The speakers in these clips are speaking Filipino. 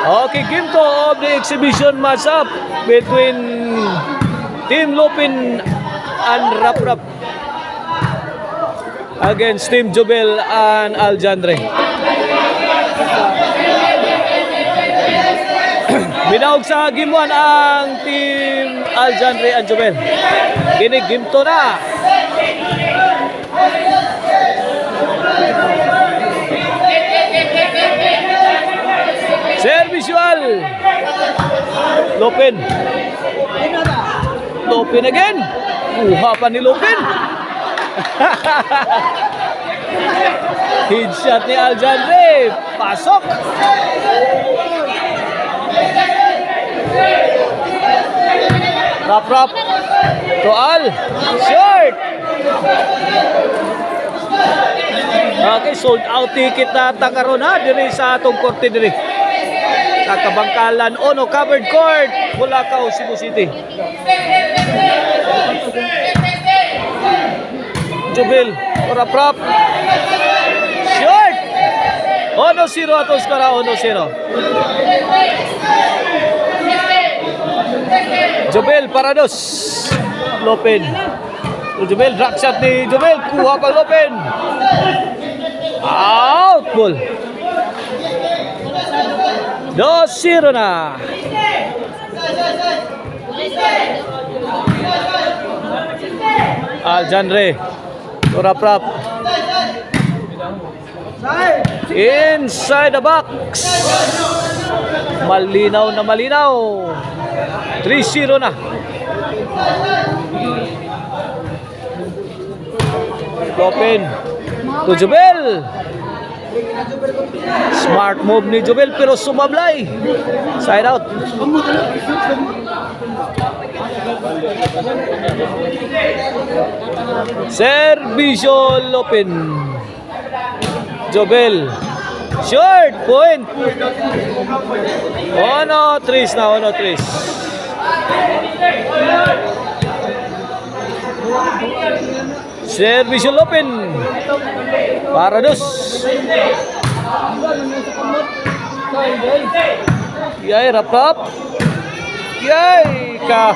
Okay, game 2 of the exhibition matchup between Team Lupin and Rap Rap against Team Jubel and Aljandre. Binaog sa game 1 ang Team Aljandre and Jubel. Kini game 2 na. Servisual. Lupin. Lupin again. Kuha pa ni Lupin. Headshot ni Aljandre. Pasok. Rap-rap. Toal. Short. Okay, sold out ticket na takaron ha. Diri sa atong korte diri. Sa Kabangkalan, Ono, covered court, Bulacau, Cebu City. Jubel, Rap-rap. Short! Ono 0 atong skora, Ono 0. Jubel, Parados. Lupin. Jubel, drop shot ni Jubel. Kuha pa Lupin. Out ball. 2-0 na. Aljandre. Rap-rap. Inside the box. Malinaw na malinaw. 3-0 na. Lupin to Jubel. Smart move ni Jubel pero sumablay. Side out. Servisyo Lupin. Jubel. Short point. Ono 3 na, Ono 3. Servisyo Lupin. Parados. Yay, Rap-rap. Yay, ka.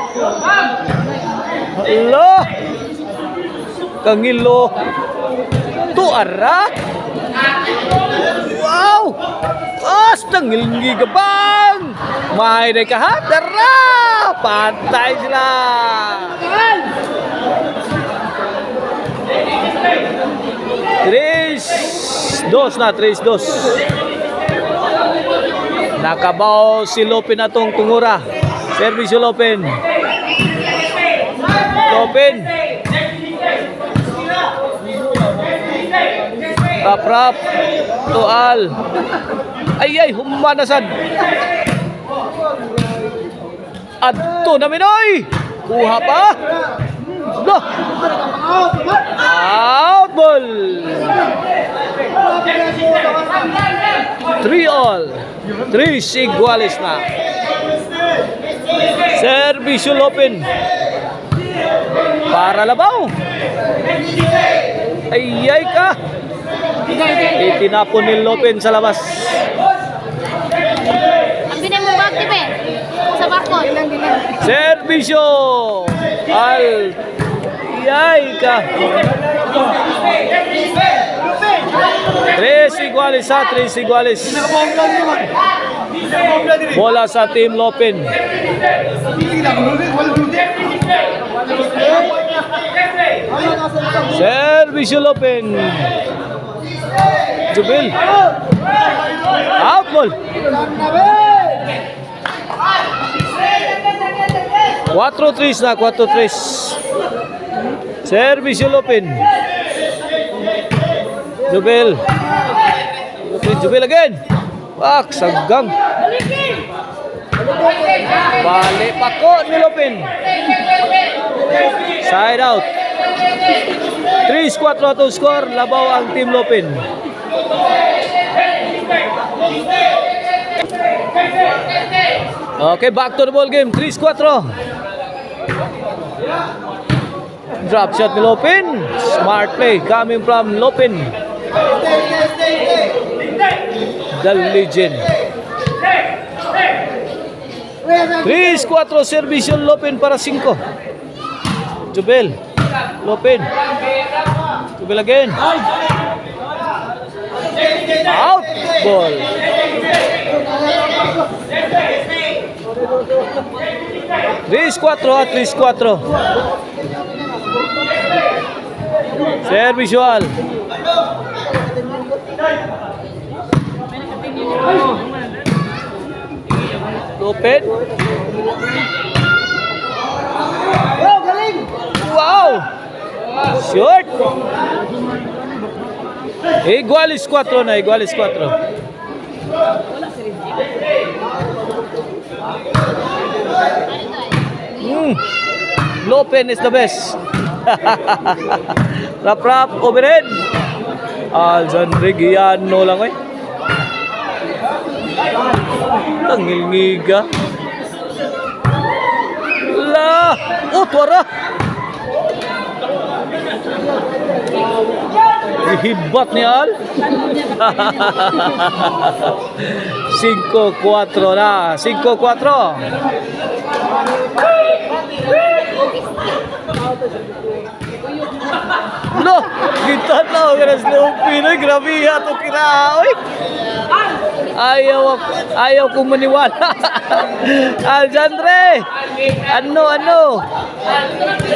Hello. Kangilo. Tuara. Wow. Tangil gigabang. Mahay na kahatara. Pantay sila. 3-2 na, 3-2. Nakabaw si Lupin atong tungura. Servisyo Lupin. Lupin. Rap-rap. Tual. Ay, humanasan. Adto na Minoy. Kuha pa. No. Out ball. 3-all. 3 iguales na. Servisyo Lupin. Para labaw. Ay ka. Itinapon ni Lupin sa labas. Ang binay mo ba, Tipe? Sa barko. Servisyo. Ka. 3 iguales sa 3 iguales. Bola sa Team Lupin. Servisyo Lupin. Jubel. Out ball. 4-3 na, 4-3. Servisyo Lupin. Jubel. Jubel again. Sagang. Balik pako ni Lupin. Side out. 3-4 atong score. Labaw ang Team Lupin. Okay, back to the ball game. 3-4. Drop shot ni Lupin. Smart play coming from Lupin. The legend. 3-4, servisyo Lopen para 5. Jubel. Lopen. Jubel again. Out. Ball. Tris 4. Servisual. Lopen. Wow. Short. Igualis 4 na. Lopen is the best. Rap, overhead. Alexandre Giano lang Tangilngiga. La! Tuara! Hibat ni Al. 5-4 na. 5-4. No, kita tahu kan Snoopy na grabe ato kiraoy. Ayaw kong maniwala. Alexandre, ano?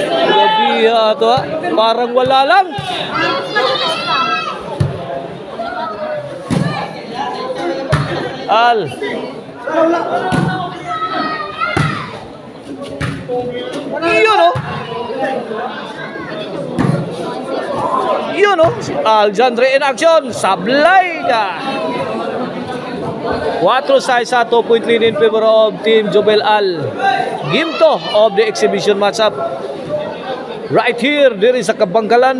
Grabe ato, parang wala lang. Al. Yun o, Alexandre in action, sablay ka. 4-6, 2.3 in favor of Team Jubel Al. Game 2 of the exhibition matchup. Right here, diri sa Kabangkalan,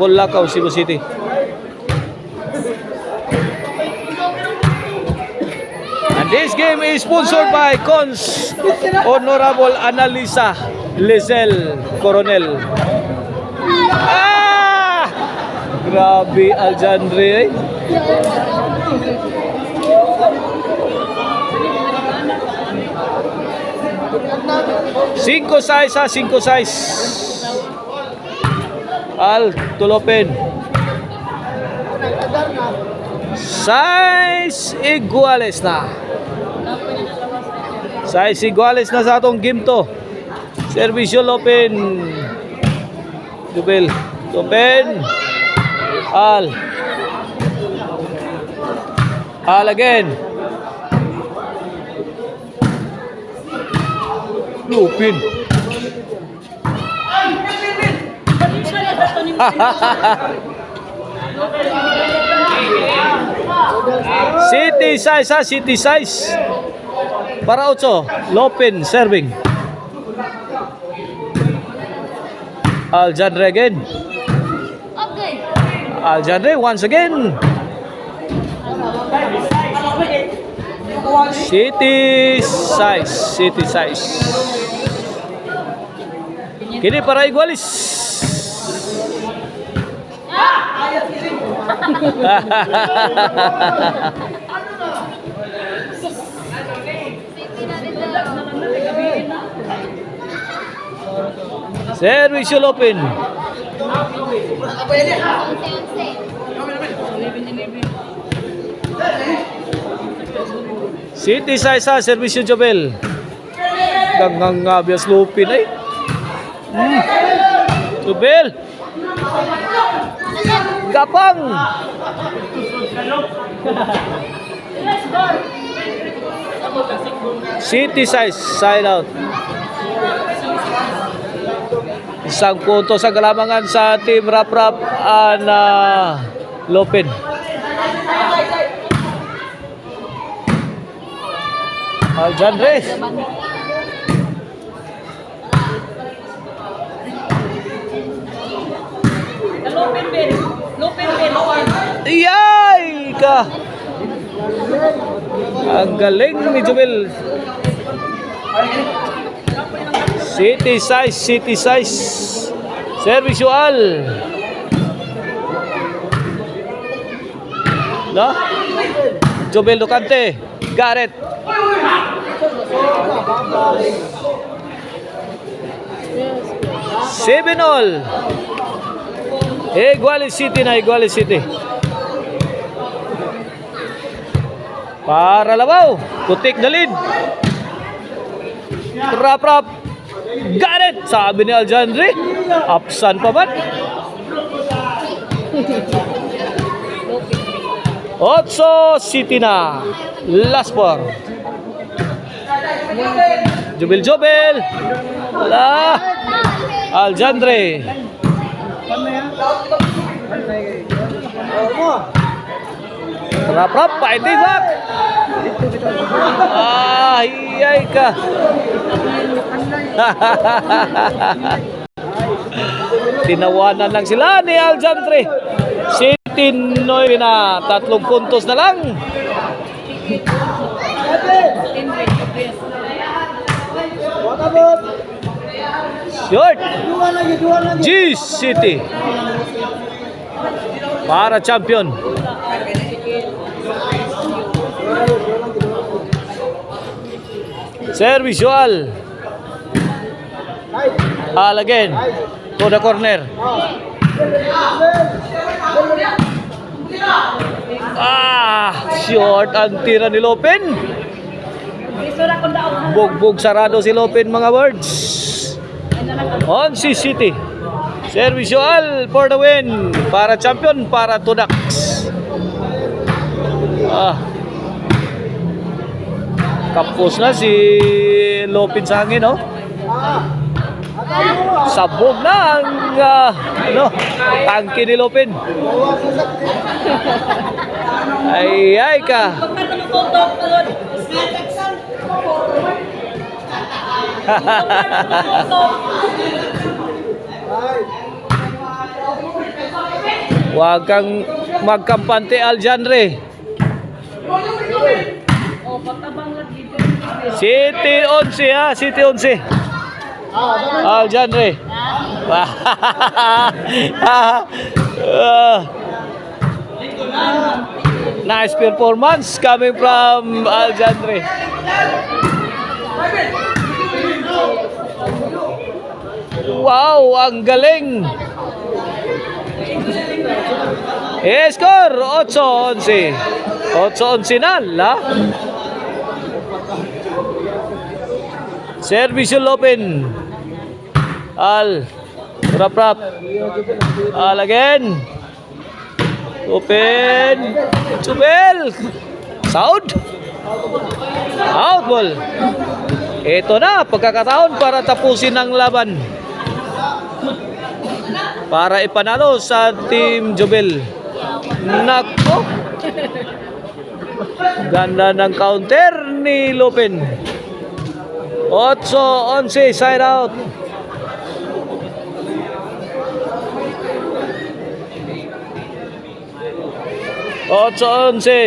Bulacau, Cebu City. And this game is sponsored by Cons Honorable Analisa Lizel Coronel. Grabe, Alexandre. 5-6. Al Tulopen. 6 iguales na. 6 iguales na sa atong game to. Servisyo Lopen. Jubel. Lopen. Al again. Lupin. City size. Para 8. Lopin serving. Alexandre again. Alexandre once again. City size. Kini para igualis. Servisyo Lopen. City size servisyo Jobel. Gangang bias Lupin ay. Jobel. Gapang. City size side out. Isang punto sa galamangan sa team Rap na Lopin. Alexandre. Iyay ka. Ang galing ni Jubel. City size. Servisual. No? Jubel Ducante. Garrett. Seven all. Iguales City na, Iguales City. Para Labaw. Putik na lead. Rap. Got it! Sabi ni Aljandre. Upsan pa man. 8 City na. Last four. Jubel. Wala. Aljandre. Rap, fighting back. Ay ka. Tinawanan lang sila ni Aljandre. City Noy na 3 puntos na lang. Short. G City. Para champion. Servisual. Again. To the corner. Short ang tira ni Lopen. Bugbog sarado si Lopen mga words. On si City. Servisual for the win. Para champion, para Tudax. Kapos na si Lopen sa hangin, no? Sabog na ang tangke ni Lopen. Ay ka. Huwag kang magkampante, Aljandre. City 11 ha, City 11. Aljandre. Nice performance coming from Aljandre. Wow, ang galing. Score 8-11. 8-11 na la. Service Lopen. Rap. Again. Open. Jubel. Sound. Out ball. Ito na, pagkakataon para tapusin ang laban. Para ipanalo sa Team Jubel. Nako. Ganda ng counter ni Lopen. 8-11, side out.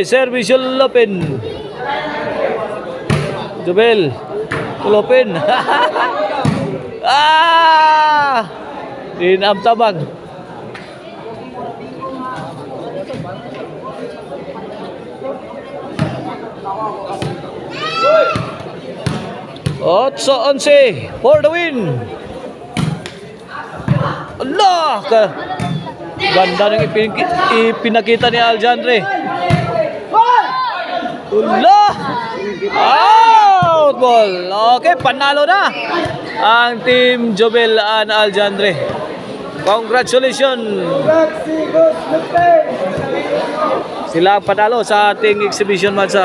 Service Lopen. Jubel. Lopen. Inamtabang. Otso 11 for the win. Allah! Ganda ng ipinakita ni Aljandre. Allah! Out ball. Okay, panalo na ang Team Jubel and Aljandre. Congratulations. Sila ang panalo sa ating exhibition match.